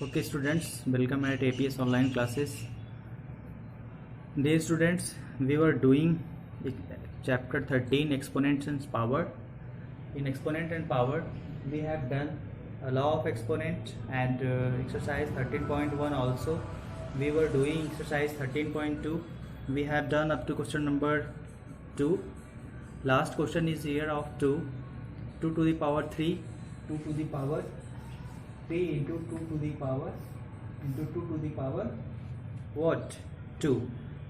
Okay students, welcome at APS online classes. Dear students, we were doing chapter 13 exponents and power. In exponent and power we have done a law of exponent and exercise 13.1 also. We were doing exercise 13.2. We have done up to question number 2. Last question is here of 2 to the power 3, 2 to the power 3 into 2 to the power into 2 to the power what 2.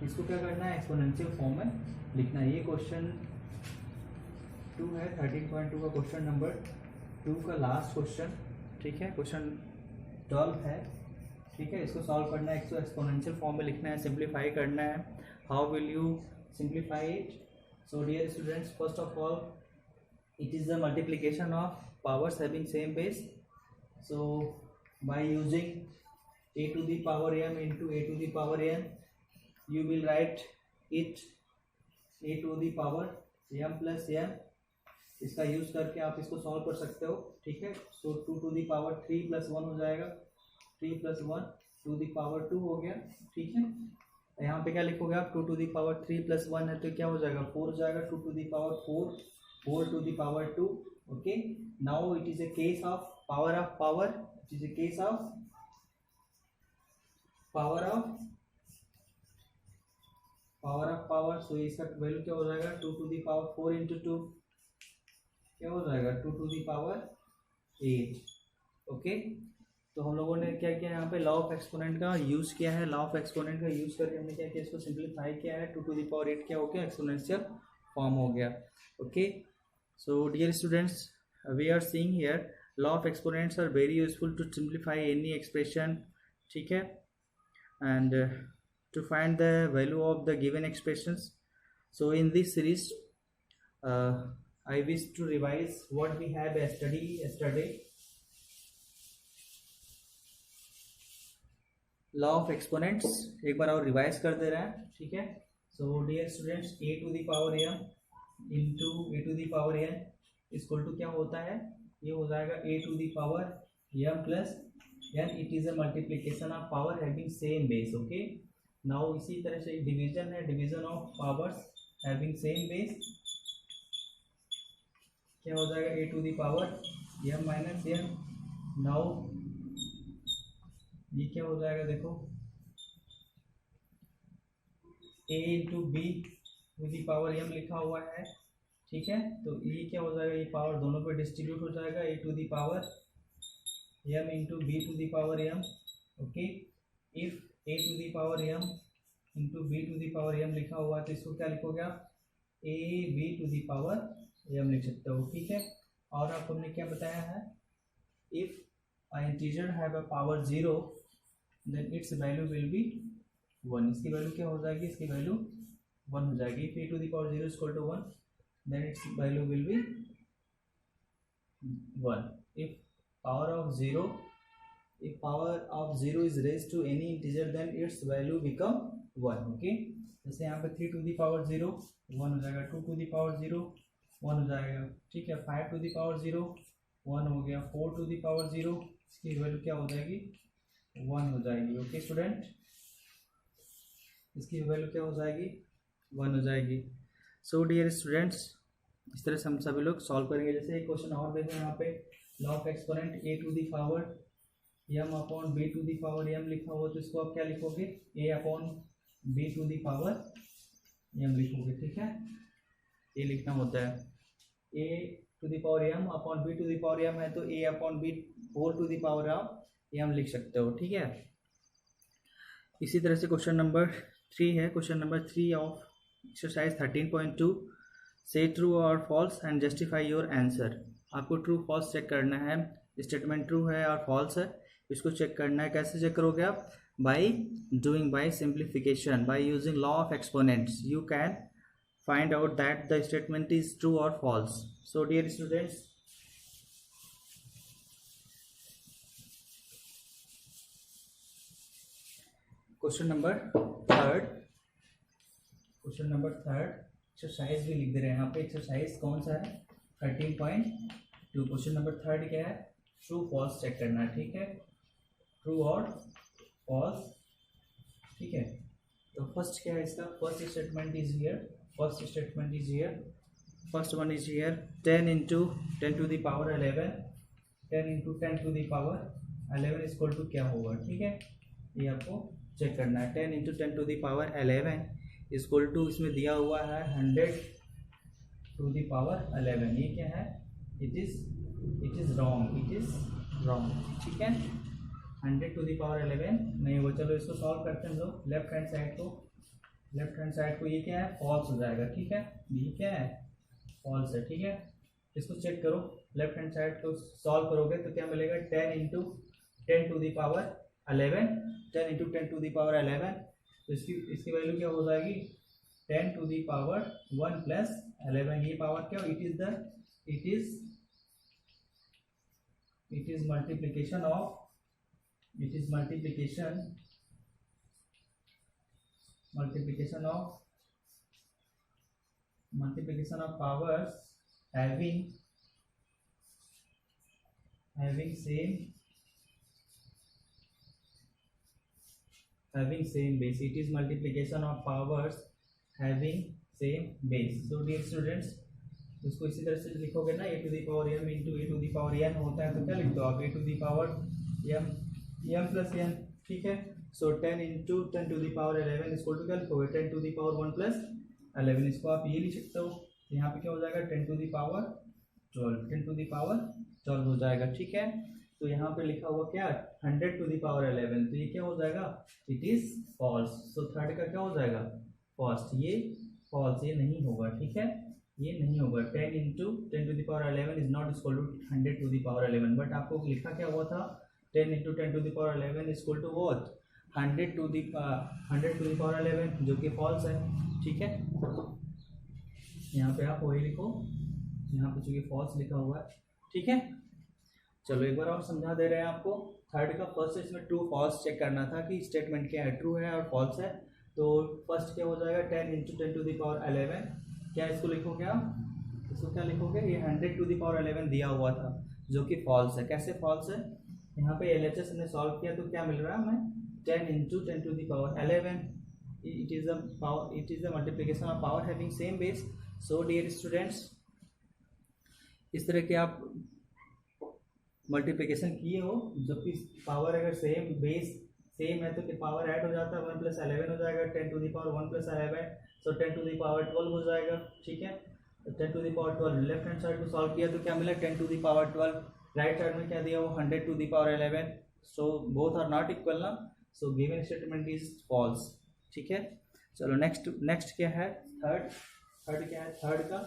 इसको क्या करना है, exponential form में लिखना है. ये question 2 है, 13.2 का क्वेश्चन नंबर 2 का लास्ट क्वेश्चन. ठीक है, क्वेश्चन 12 है. ठीक है, इसको सॉल्व करना है. इसको एक्सपोनेंशियल फॉर्म में लिखना है, सिंप्लीफाई करना है. How will you simplify it? So dear students, first of all it is the multiplication of powers having same base. So by using a to the power m into a to the power n, you will write it a to the power m plus n. इसका use करके आप इसको solve कर सकते हो. ठीक है, सो 2 to the power 3 plus 1 हो जाएगा. 3 plus 1 to the power 2 हो गया. ठीक है, यहाँ पे क्या लिखोगे आप? 2 to the power 3 plus 1 है तो क्या हो जाएगा? 4 हो जाएगा. 2 to the power 4, 4 to the power 2. Okay, now it is a case of power of power. It is a case of power of power. So इसका वैल्यू क्या हो जाएगा? 2 to the power 4 into 2 क्या हो जाएगा? 2 to the power 8. ओके, तो हम लोगों ने क्या किया, यहाँ पे लॉ ऑफ एक्सपोनेंट का यूज किया है. लॉ ऑफ एक्सपोनेंट का यूज करके हमने क्या किया, इसको सिंप्लीफाई किया है. 2 to the power 8 क्या हो गया? एक्सपोनेंशियल फॉर्म हो गया. Okay, so dear students, we are seeing here law of exponents are very useful to simplify any expression. ठीक है, and to find the value of the given expressions. So in this series I wish to revise what we have studied yesterday. law of exponents एक बार और revise कर दे रहे हैं. ठीक है, so dear students, a to the power m into a to the power n equal to क्या होता है? ये हो जाएगा a to the power m plus n. It is a multiplication of power having same base. Okay, now इसी तरह से division है, division of powers having same base. क्या हो जाएगा? a to the power m minus n. Now ये क्या हो जाएगा? देखो, a into b to the power m लिखा हुआ है. ठीक है, तो ये क्या हो जाएगा? ये पावर दोनों पे डिस्ट्रीब्यूट हो जाएगा. a to the power m into b to the power m. Okay, if a to the power m into b to the power m लिखा हुआ है तो इसको क्या लिखोगे आप? a b to the power m लिख सकते हो. ठीक है, और आपको हमने क्या बताया है? If a integer have a power 0 then its value will be 1. इसकी वैल्यू क्या हो जाएगी? इसकी वैल्यू 1 हो जाएगी. if a to the power 0 is equal to 1 then its value will be 1. if power of 0 is raised to any integer then its value become 1. okay, जैसे यहाँ पे 3 to the power 0 1 हो जाएगा. 2 to the power 0 1 हो जाएगा. ठीक है, 5 to the power 0 1 हो गया. 4 to the power 0 इसकी वैल्यू क्या हो जाएगी? 1 हो जाएगी. ओके स्टूडेंट, इसकी वैल्यू क्या हो जाएगी? 1 हो जाएगी. सो डियर स्टूडेंट्स, इस तरह से हम सभी लोग सॉल्व करेंगे. जैसे एक क्वेश्चन और देखो यहाँ पे, law of exponent a to the power m upon b to the power m लिखा हुआ, तो इसको आप क्या लिखोगे? a upon b to the power m लिखोगे. ठीक है, ये लिखना होता है. a to the power m upon b to the power m है तो a upon b 4 to the power of m लिख सकते हो. ठीक है, इसी तरह से क्वेश्चन नंबर 3 है. क्वेश्चन नंबर 3 ऑफ एक्सरसाइज 13.2, से ट्रू और false and justify your answer. आपको ट्रू फॉल्स चेक करना है. स्टेटमेंट ट्रू है और फॉल्स है, इसको चेक करना है. कैसे चेक करोगे आप? By simplification, by using law of exponents you can find out that the statement is true or false. So dear students, question number third exercise भी लिख दे रहे हैं यहाँ पे. एक्सरसाइज कौन सा है? 13.2. क्वेश्चन नंबर थर्ड क्या है? ट्रू फॉल्स चेक करना है. ठीक है, ट्रू और फॉल्स, ठीक है। तो फर्स्ट क्या है इसका, first statement is here, first statement is here, first one is here 10 into 10 to the power 11, 10 into 10 to the power 11 equal to क्या होगा, ठीक है, ये आपको चेक करना है। 10 into 10 to the power 11 equal to, इसमें दिया हुआ है 100 टू द पावर 11, ये क्या है, it is wrong, it is wrong, ठीक है। 100 टू द पावर 11 नहीं होगा। चलो इसको सॉल्व करते हैं हम लोग। लेफ्ट हैंड साइड को ये क्या है, फॉल्स हो जाएगा, ठीक है, ये क्या है, फॉल्स है, ठीक है। इसको चेक करो, लेफ्ट हैंड साइड को सॉल्व करोगे तो क्या मिलेगा, 10 into 10 to the power 11, 10 into 10 to the power 11, तो इसकी वैल्यू क्या हो जाएगी, 10 टू द पावर 1 प्लस 11, ये पावर क्या, it is multiplication of, it is multiplication of powers having same base, it is multiplication of powers having same base। so dear students, इसको इसी तरह से लिखोगे ना, a to the power m into a to the power n होता है, तो क्या लिख दो आप, a to the power m plus n, ठीक है। सो 10 इंटू 10 टू द पावर 11 इसको क्या लिखोगे, 10 टू द पावर 1 प्लस 11, इसको आप ये लिख सकते हो। यहाँ पे क्या हो जाएगा, 10 to the power 12, 10 to the power 12 हो जाएगा, ठीक है। तो यहाँ पे लिखा हुआ क्या, 100 टू द पावर 11, तो ये क्या हो जाएगा, it is false. So third का क्या हो जाएगा, फर्स्ट, ये फॉल्स, ये नहीं होगा, ठीक है, ये नहीं होगा। 10 into 10 to the power 11 is not equal to 100 to the power 11, but आपको लिखा क्या हुआ था, 10 into 10 to the power 11 is equal to what, 100 to the power 11, जो कि फॉल्स है, ठीक है। यहाँ पे आप वही लिखो, यहाँ पे चूंकि फॉल्स लिखा हुआ है, ठीक है। चलो एक बार और समझा दे रहे हैं आपको। थर्ड का फर्स्ट इसमें ट्रू फॉल्स चेक करना था कि स्टेटमेंट क्या है, ट्रू है और फॉल्स है। तो फर्स्ट क्या हो जाएगा, 10 इंटू 10 टू द पावर 11, क्या इसको लिखोगे आप, इसको क्या लिखोगे, ये 100 टू द पावर 11 दिया हुआ था, जो कि फॉल्स है। कैसे फॉल्स है, यहाँ पे LHS हमने सॉल्व किया तो क्या मिल रहा है हमें, 10 into 10 to the power 11, it is the multiplication of power having same base. So dear students, इस तरह के आप मल्टीप्लिकेशन किए हो, जब कि पावर अगर सेम बेस सेम है तो कि पावर ऐड हो जाता है, 1 प्लस 11 हो जाएगा, 10 to the power 1 plus 11, so 10 to the power 12 हो जाएगा, ठीक है। 10 to the power 12 left hand side को सॉल्व किया तो क्या मिला, 10 to the power 12, right side में क्या दिया वो 100 to the power 11, so both are not equal ना, so given statement is false, ठीक है। चलो नेक्स्ट क्या है, थर्ड क्या है, थर्ड का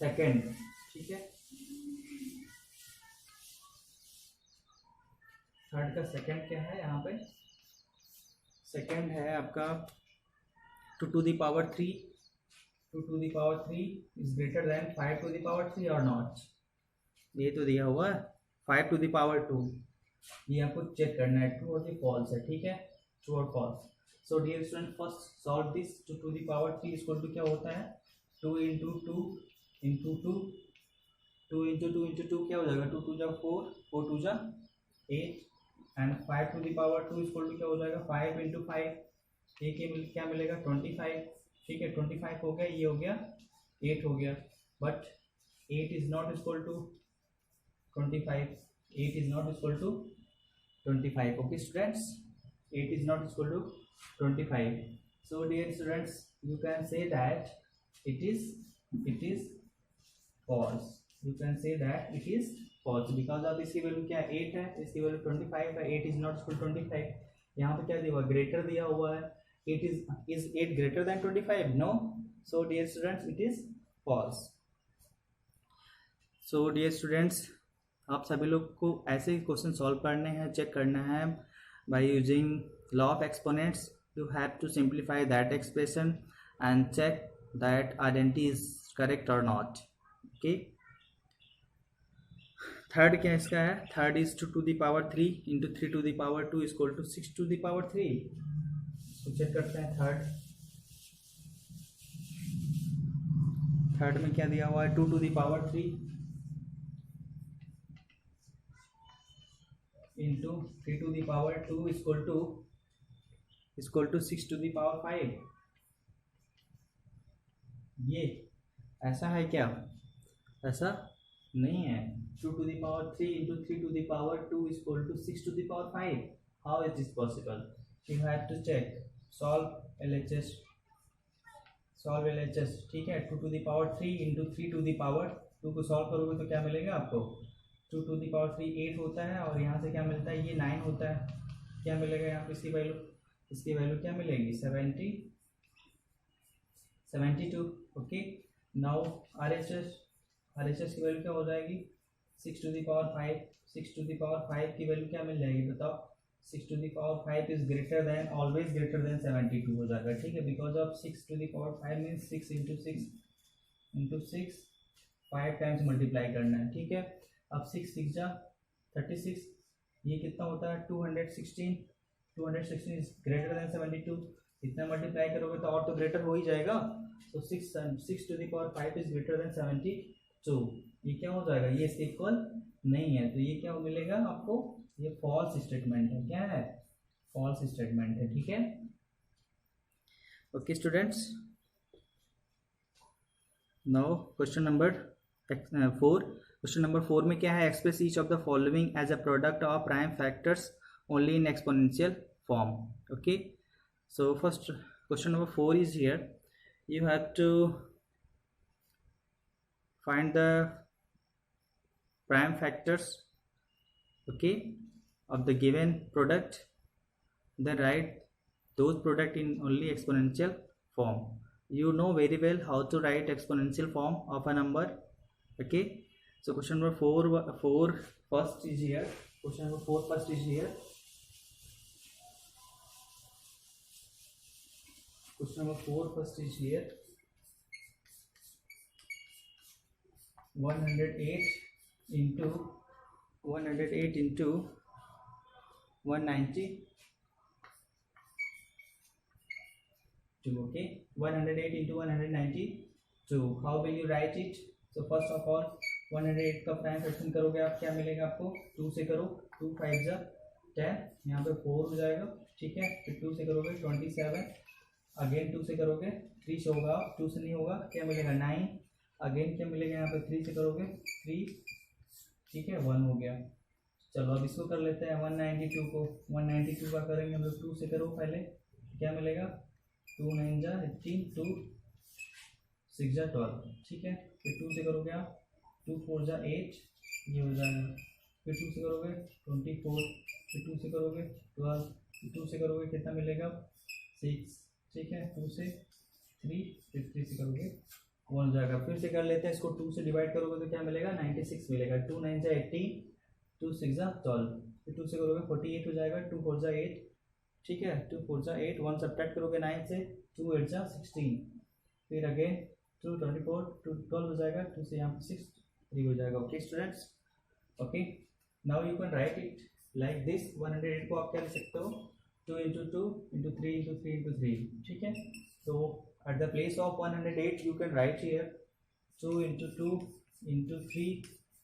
सेकंड, ठीक है। थर्ड का सेकंड क्या है, यहाँ पे सेकंड है आपका 2 to the power 3, 2 to the power 3 is greater than 5 to the power 3 और नॉट, ये तो दिया हुआ है 5 टू द पावर 2, ये आपको चेक करना है ट्रू और फॉल्स है, ठीक है, ट्रू और false. So dear student, first solve this. 2 to the power 3 equal to क्या होता है, 2 इंटू 2 इंटू 2, 2 इंटू 2 इंटू 2 क्या हो जाएगा, 2 टू जा 4, 4 टू जा 8, and 5 to the power 2 equal to क्या हो जाएगा, 5 इंटू 5, ये क्या मिलेगा 25, ठीक है, 25 हो गया, ये हो गया 8 हो गया, बट 8 इज not equal to 25, 8 is not equal to 25, okay students, 8 is not equal to 25. So dear students, you can say that it is false, you can say that it is false because अब इसकी value क्या है, 8 है, इसकी value 25 है, 8 is not equal to 25, यहाँ पे क्या दिया हुआ, ग्रेटर दिया हुआ है, 8 is 8 greater than 25, no, so dear students it is false. So dear students, आप सभी लोग को ऐसे ही क्वेश्चन सॉल्व करने हैं, चेक करना है by using law of exponents. You have to simplify that expression and check that identity is correct और नॉट, ओके। थर्ड क्या इसका है, third is 2 to the power 3 into 3 to the power 2 equal to 6 to the power 3। तो check करते हैं third में क्या दिया हुआ है, 2 to the power 3, into 3 to the power 2 equal to 6 to the power 5। ये ऐसा है क्या? ऐसा नहीं है। 2 to the power 3 into 3 to the power 2 equal to 6 to the power 5। How it is possible? You have to check, solve LHS, ठीक है। 2 to the power 3 into 3 to the power 2 को सॉल्व करोगे तो क्या मिलेगा आपको? 2 to the power 3 8 होता है, और यहाँ से क्या मिलता है? ये 9 होता है। क्या मिलेगा यहाँ पे इसकी वैल्यू? इसकी वैल्यू क्या मिलेगी? 72। ओके, नाउ RHS की वैल्यू क्या हो जाएगी? 6 to the power 5। 6 to the power 5 की वैल्यू क्या मिल जाएगी बताओ? 6 to the power 5 is greater then, always greater than 72 हो जाएगा, ठीक है। Because of 6 to the power 5 means 6 into 6 5 times multiply करना है, ठीक है। अब 6 6 जा 36, ये कितना होता है? 216 इज ग्रेटर देन 72। इतना मल्टीप्लाई करोगे तो और तो ग्रेटर हो ही जाएगा। तो 6 to the power 5 is greater then 72। ये क्या हो जाएगा? ये इसके इक्वल नहीं है, तो ये क्या मिलेगा आपको? ये फॉल्स स्टेटमेंट है। क्या है? फॉल्स स्टेटमेंट है, ठीक है। Okay students, now question number 4। Question number 4 में क्या है? Express each of the following as a product of prime factors only in exponential form. Okay, so first question number 4 is here. You have to find the prime factors, okay, of the given product, then write those product in only exponential form. You know very well how to write exponential form of a number, okay. So question number 4 first is here. Question number 4 first is here. Question number 4 first is here. 108 into 192, okay. 108 into 192, how will you write it? So first of all 108 का prime fraction करोगे आप, क्या मिलेगा आपको? 2 से करो, 2 5 जा 10, यहाँ पे 4 हो जाएगा, ठीक है। फिर 2 से करोगे 27, अगेन 2 से करोगे 3 से होगा, 2 से नहीं होगा, क्या मिलेगा? 9, अगेन क्या मिलेगा यहाँ पे? 3 से करोगे 3, ठीक है, 1 हो गया। चलो अब इसको कर लेते हैं 192 को। 192 का करेंगे हम लोग, 2 से करो पहले, क्या मिलेगा? 2 9 जा 18, 2 6 जा 12, ठीक है। फिर 2 से करोगे आप, 2 4 जा 8, ये हो जाएगा। फिर 2 से करोगे 24, फिर 2 से करोगे 12, फिर 2 से करोगे कितना मिलेगा? 6, ठीक है। 2 से 3, फिर 3 से करोगे 1 जाएगा। फिर से कर लेते हैं इसको, 2 से डिवाइड करोगे तो क्या मिलेगा? 96 मिलेगा। 2 9 जा 18, 2 6 जा 12, फिर 2 से करोगे 48 हो जाएगा। 2 4 जा 8, ठीक है, 2 4 जा 8, 1 सब्ट्रैक्ट करोगे 9 से, 2 8 जा 16, फिर अगेन 2 24, 2 12 हो जाएगा, 2 से यहाँ पे 6 3 हो जाएगा। Okay students, okay, now you can right it like this. 108 को आप क्या लिख सकते हो? 2 into 2 into 3 into 3 into 3, ठीक है। तो at the place of 108 you can write here 2 into 2 into 3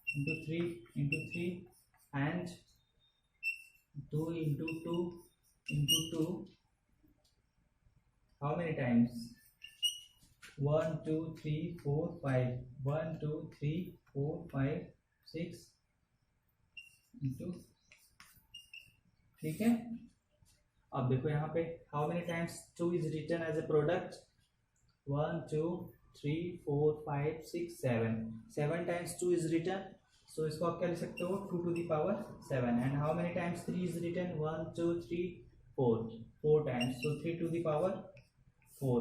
into 3 into 3 and 2 into 2 into 2. How many times? 1 2 3 4 5, 1 2 3 4 5 6 into, ठीक है। अब देखो यहाँ पे how many times 2 is written as a product? 1 2 3 4 5 6 7, 7 times 2 is written, so इसको आप क्या लिख सकते हो? 2 to the power 7. And how many times 3 is written? 1 2 3 4 times, so 3 to the power 4.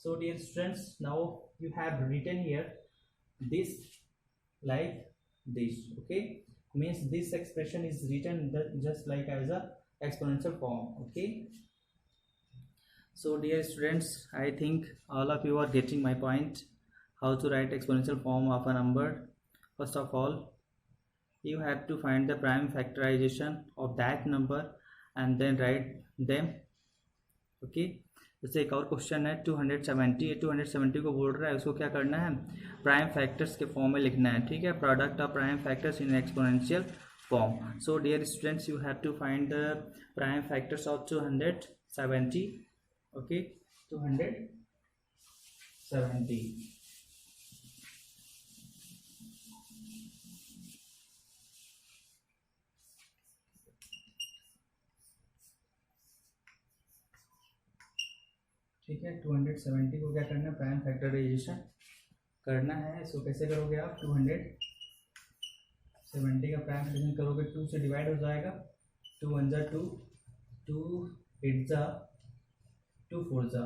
So dear students, now you have written here this like this, okay, means this expression is written just like as a exponential form, okay. So dear students, I think all of you are getting my point, how to write exponential form of a number. First of all, you have to find the prime factorization of that number and then write them, okay. जैसे एक और question है 270, 270 को बोल रहा है, उसको क्या करना है? प्राइम फैक्टर्स के फॉर्म में लिखना है, ठीक है। Product of prime factors in exponential form. So dear students, you have to find the prime factors of 270. Okay, 270. ठीक है, 270 को क्या करना है, प्राइम फैक्टराइजेशन करना है। इसको कैसे करोगे आप, 270 का प्राइम फैक्टराइजेशन करोगे, 2 से डिवाइड हो जाएगा, 2 1 जा 2, 2 8 जा, 2 4 जा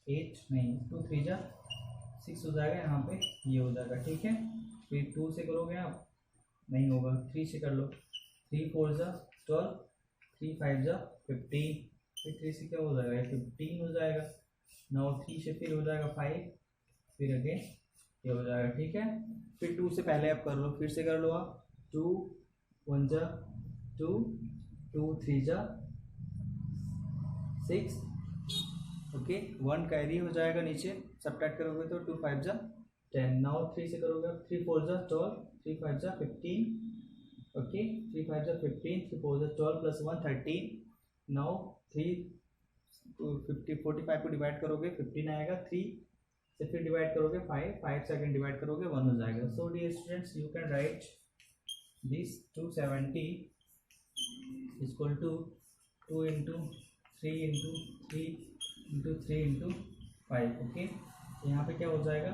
8, नहीं 2 3 जा 6 हो जाएगा, यहाँ पे ये हो जाएगा। ठीक है, फिर 2 से करोगे आप, नहीं होगा, 3 से कर लो, 3 4 जा 12, 3 5 जा 15, फिर 3 से क्या हो जाएगा, 15 हो जाएगा। 9 3 से फिर हो जाएगा 5, फिर अगेन ये हो जाएगा। ठीक है, फिर 2 से पहले आप कर लो, फिर से कर लो आप, 2 1 जा 2, 2 3 जा 6, ओके, 1 कैरी हो जाएगा नीचे, सब्ट्रैक्ट करोगे तो 2 5 जा 10। नाउ 3 से करोगे, 3 4 जा 12, 3 5 जा 15, ओके, 3 5 जा 15, 3 4 जा 12 प्लस 1 13। नाउ 3 45 को डिवाइड करोगे 15 आएगा, 3 से फिर डिवाइड करोगे 5 से अगेन डिवाइड करोगे 1 हो जाएगा। So dear students, you can write this 270 equal to 2 into 3 into 3 into 3 into 5। Okay, यहाँ पे क्या हो जाएगा,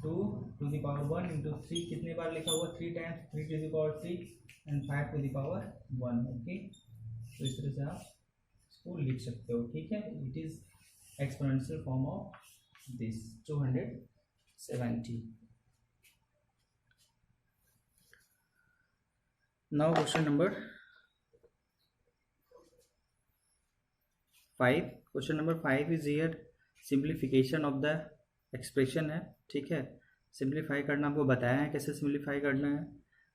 2 टू द पावर 1 इंटू 3, कितने बार लिखा हुआ, 3 times, 3 to the power 3 and 5 to the power 1। Okay, तो इस तरह से आप इसको लिख सकते हो। ठीक है, it is exponential form of this 270। Now question number 5। Question number 5 is here simplification of the expression है। ठीक है, सिंप्लीफाई करना आपको बताया है कैसे सिंप्लीफाई करना है।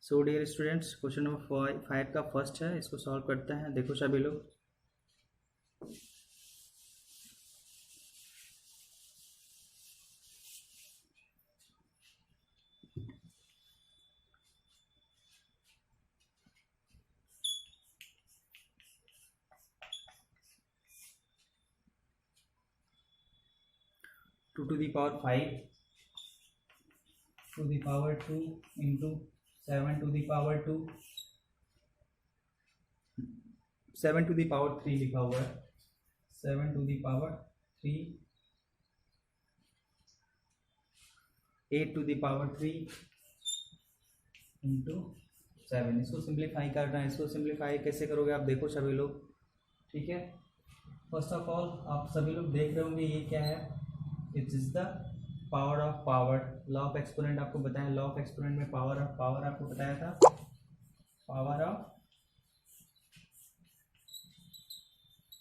So dear students, question number 5 का फर्स्ट है, इसको सॉल्व करते हैं। देखो सभी लोग, two to the power 5 to the power 2 into 7 to the power 2, 7 to the power 3 लिखा हुआ है, 7 to the power 3, 8 to the power 3 into 7। इसको सिंप्लीफाई करना है। इसको सिंप्लीफाई कैसे करोगे आप, देखो सभी लोग। ठीक है, फर्स्ट ऑफ ऑल आप सभी लोग देख रहे होंगे, ये क्या है, it is the power of power. Law of exponent आपको बताया, लॉ ऑफ एक्सपोनेंट में पावर ऑफ पावर आपको बताया था, पावर ऑफ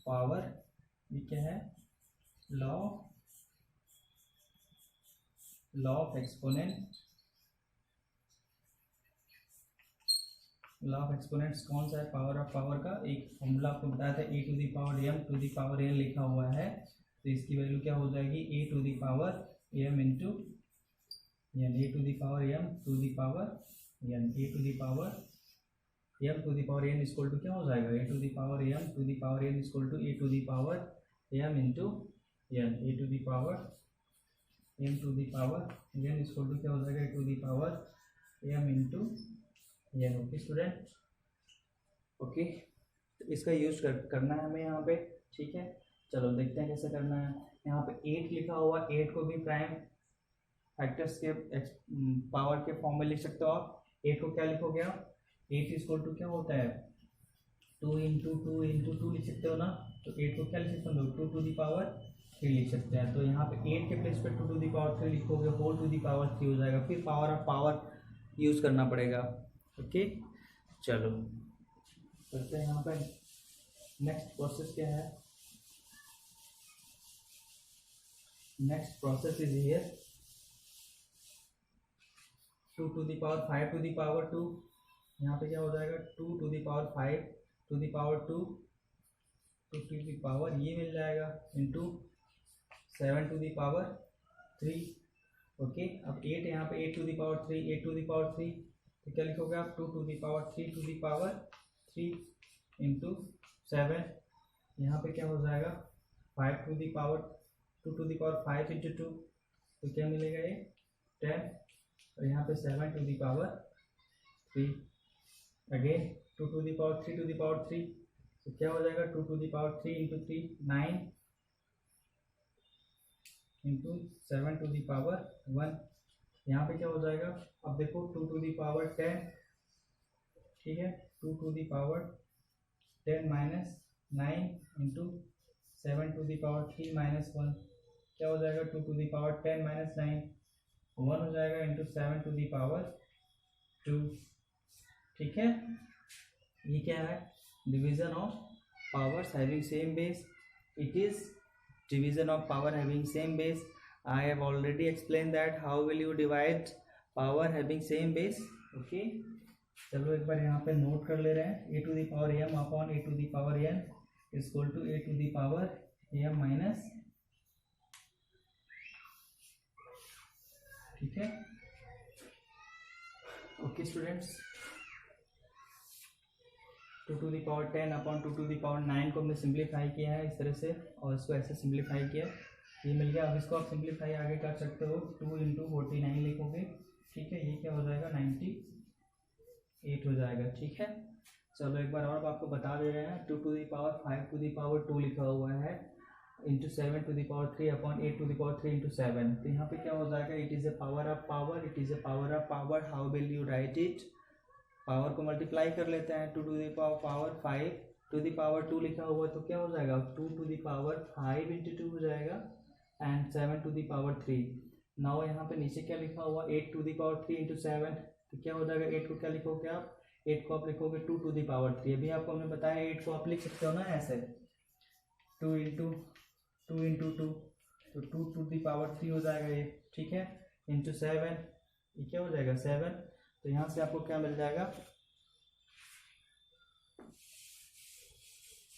पावर, ये क्या है, law of exponent. Law of exponents कौन सा है, पावर ऑफ पावर का एक फॉर्मूला आपको बताया था, A to the power M to the power N लिखा हुआ है, तो इसकी वैल्यू क्या हो जाएगी, A to the power M into N, A to the power M to the power N, A to the power M to the power N equal to क्या हो जाएगा, A to the power M to the power N equal to A to the power M into N, A to the power M to the power N equal to क्या हो जाएगा, A to the power M into N. Okay student, okay, तो इसका use करना है हमें यहाँ पे। ठीक है, चलो देखते हैं कैसे करना है। यहाँ पे 8 लिखा हुआ, 8 को भी प्राइम फैक्टर्स के पावर के फॉर्म में लिख सकते हो आप। 8 को क्या लिखोगे आप, 8 इक्वल टू क्या होता है, 2 इंटू 2 इंटू 2 लिख सकते हो ना, तो 8 को क्या लिख सकते हो, 2 टू द पावर 3 लिख सकते हैं। तो यहाँ पे 8 के प्लेस पे 2 टू द पावर 3 लिखोगे, होल टू द पावर 3 हो जाएगा, फिर पावर ऑफ पावर यूज करना पड़ेगा। ओके, चलो करते हैं। यहाँ पे नेक्स्ट प्रोसेस क्या है, next process is here 2 to the power 5 to the power 2, यहाँ पे क्या हो जाएगा, 2 to the power 5 to the power 2 to the power ये मिल जाएगा into 7 to the power 3। Okay, अब 8 यहाँ पे 8 to the power 3, 8 to the power 3 तो क्या लिखोगे आप, 2 to the power 3 to the power 3 into 7, यहाँ पे क्या हो जाएगा 5 to the power 2 to the power 5 into 2, तो क्या मिलेगा ये 10, और यहाँ पे 7 to the power 3, again 2 to the power 3 to the power 3, तो क्या हो जाएगा 2 to the power 3 into 3 9 into 7 to the power 1, यहाँ पे क्या हो जाएगा, अब देखो 2 टू दी पावर 10, ठीक है, 2 to the power 10 minus 9 into 7 to the power 3 minus 1, क्या हो जाएगा 2 टू दी पावर 10 माइनस 9 1 हो जाएगा इंटू 7 टू दी पावर 2, ठीक है। ये क्या है, division of powers having same base, it is division of power having same base. I have already explained that how will you divide power having same base. Okay, चलो एक बार यहाँ पे note कर ले रहे हैं, a to the power m upon a to the power n is equal to a to the power m minus, ठीक है। Okay students, 2 to the power 10 upon 2 to the power 9 को हमने सिंप्लीफाई किया है इस तरह से, और इसको ऐसे सिंप्लीफाई किया, ये मिल गया। अब इसको आप सिंप्लीफाई आगे कर सकते हो, 2 इंटू 49 लिखोगे, ठीक है, ये क्या हो जाएगा 98 हो जाएगा, ठीक है। चलो एक बार और आपको बता दे रहे हैं, 2 to the power 5 to the power 2 लिखा हुआ है into 7 to the power 3 upon 8 to the power 3 into 7, तो यहाँ पे क्या हो जाएगा, it is a power of power, it is a power of power, how will you write it, power को मल्टीप्लाई कर लेते हैं, 2 to the power 5 to the power 2 लिखा हुआ है, तो क्या हो जाएगा 2 टू दी पावर 5 इंटू 2 हो जाएगा, and 7 to the power 3। Now यहाँ पे नीचे क्या लिखा हुआ 8 टू दी पावर 3 इंटू 7, तो क्या हो जाएगा 8 को क्या लिखोगे आप, 8 को आप लिखोगे 2 टू दी पावर 3, अभी आपको हमने बताया 8 को आप लिख सकते हो ना ऐसे 2 इंटू 2, तो 2 टू दी पावर 3 हो जाएगा ये, ठीक है, इंटू 7, ये क्या हो जाएगा 7, तो यहाँ से आपको क्या मिल जाएगा,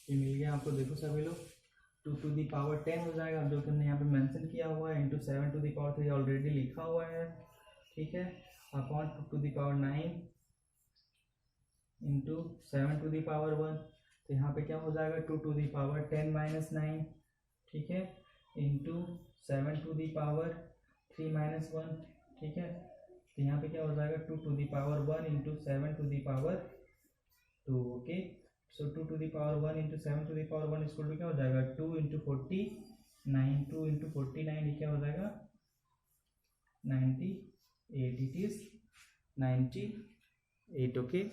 ये मिल गया आपको, देखो सभी लोग 2 टू दी पावर 10 हो जाएगा, जो कि हमने यहाँ पे मेंशन किया हुआ है, into 7 to the power 3 already लिखा हुआ है, ठीक है, upon 2 to the power 9 into 7 to the power 1, तो यहाँ पे क्या हो जाएगा 2 टू दी पावर 10 माइनस 9, ठीक है, into 7 to the power 3 minus 1, ठीक है, तो यहाँ पे क्या हो जाएगा 2 to the power 1 into 7 to the power 2, okay. So 2 to the power 1 into 7 to the power 1 equal to क्या हो जाएगा 2 इंटू 49, 2 इंटू 49 ये क्या हो जाएगा 98, it is 98, okay.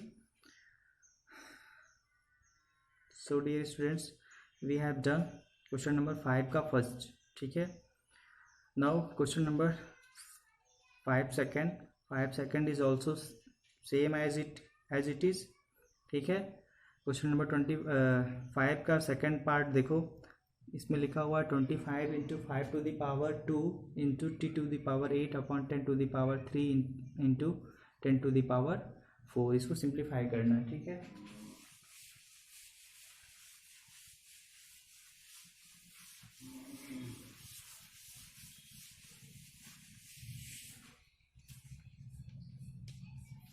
So dear students, we have done question number 5 का first, ठीक है। Now question number 5 second is also same as it is, ठीक है। क्वेश्चन नंबर 25 का सेकेंड पार्ट देखो, इसमें लिखा हुआ है 25 into 5 to the power 2 into t to the power 8 upon 10 to the power 3 into 10 to the power 4, इसको simplify करना है, ठीक है।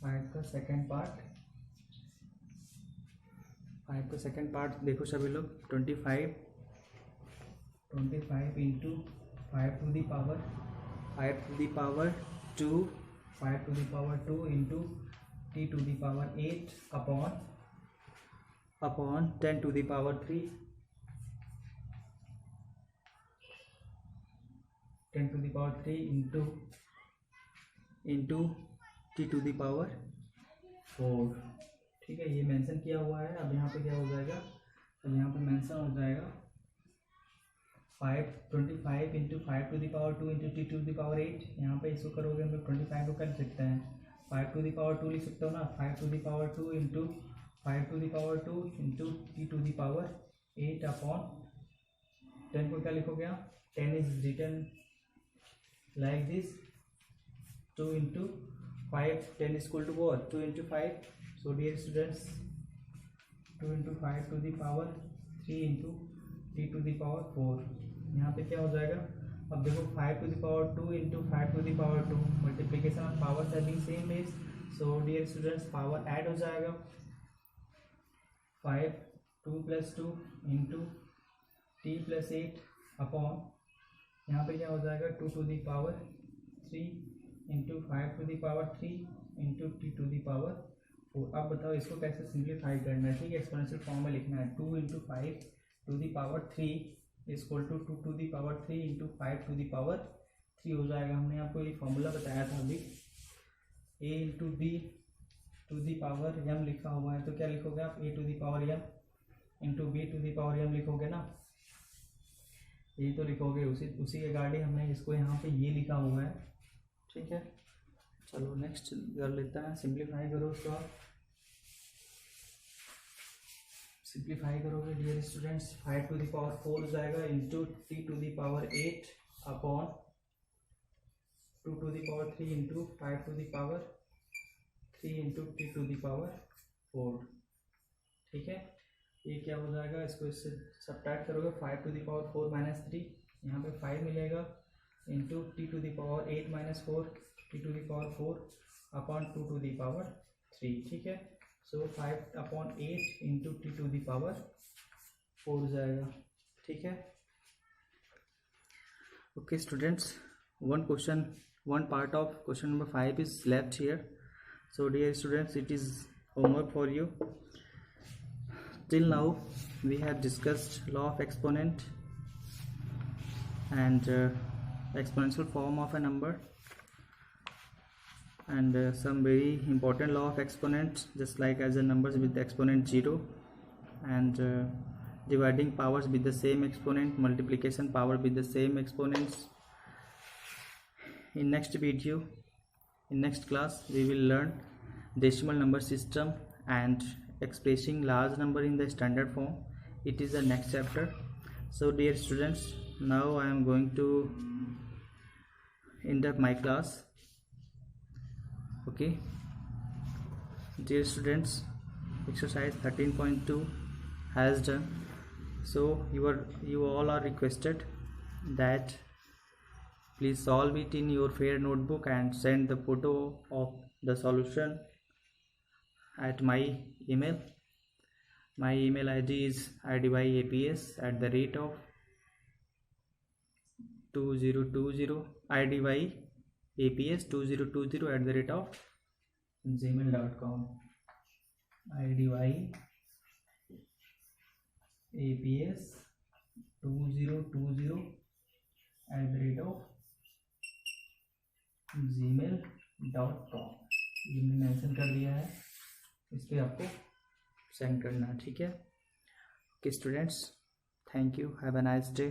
फाइव का सेकेंड पार्ट देखो सभी लोग, 25 into 5 to the power 2 5 to the power 2 into t to the power 8 upon 10 to the power 3 10 to the power 3 into t to the power 4, ठीक है, ये मेंशन किया हुआ है। अब यहाँ पे क्या हो जाएगा, अब यहाँ पे मेंशन हो जाएगा 25 into 5 to the power 2 into t to the power 8, यहाँ पे इसको करोगे हम लोग 25 को कर सकते हैं, 5 टू दी पावर 2 लिख सकते हो ना, 5 to the power 2 into 5 to the power 2 into t to the power 8 upon 10 को क्या लिखोगे आप, 10 is written like this, 2 into 5, 10 is equal to what, 2 into 5, so dear students 2 into 5 to the power 3 into t to the power 4, यहाँ पे क्या हो जाएगा, अब देखो 5 to the power 2 into 5 to the power 2, multiplication of powers having same base, so dear students power add हो जाएगा 5 2 + 2 into t + 8 upon यहाँ पे क्या हो जाएगा 2 to the power 3 into 5 to the power 3 into t to the power 4। अब बताओ इसको कैसे सिंप्लीफाई करना है। ठीक है, एक्सपोनेंशियल फॉर्म में लिखना है 2 into 5 to the power 3 equal to 2 to the power 3 into 5 to the power 3 हो जाएगा। हमने आपको ये फॉर्मूला बताया था अभी। a into b to the power m लिखा हुआ है, तो क्या लिखोगे आप a to the power m into b to the power m लिखोगे ना, ये तो लिखोगे। उसी के गाड़ी हमने इसको यहाँ पे ये लिखा हुआ है। ठीक है, चलो नेक्स्ट कर लेते हैं। सिंप्लीफाई करो उसको आप। सिंप्लीफाई करोगे dear students 5 to the power 4 हो जाएगा into t to the power 8 upon 2 to the power 3 into 5 to the power 3 into t to the power 4। ठीक है, ये क्या हो जाएगा, इसको इससे सब्ट्रैक्ट करोगे 5 to the power 4 माइनस 3, यहाँ पे 5 मिलेगा into t to the power 8 minus 4 t to the power 4 upon 2 to the power 3। ठीक है, सो 5 upon 8 into t to the power 4 हो जाएगा। ठीक है, okay students, one part of question number 5 is left here. So dear students, it is homework for you. Till now we have discussed law of exponent and exponential form of a number, and some very important law of exponents, just like as the numbers with the exponent 0, and dividing powers with the same exponent, multiplication power with the same exponents. In next video, in next class, we will learn decimal number system and expressing large number in the standard form. It is the next chapter. So dear students, now I am going to end up my class. Okay, dear students, exercise 13.2 has done. So you all are requested that please solve it in your fair notebook and send the photo of the solution at my email. My email ID is idyaps@2020 idyaps2020@gmail.com idyaps2020@gmail.com ये मैंने mention कर दिया है, इस पर आपको send करना है। ठीक है, okay students, thank you, have a nice day.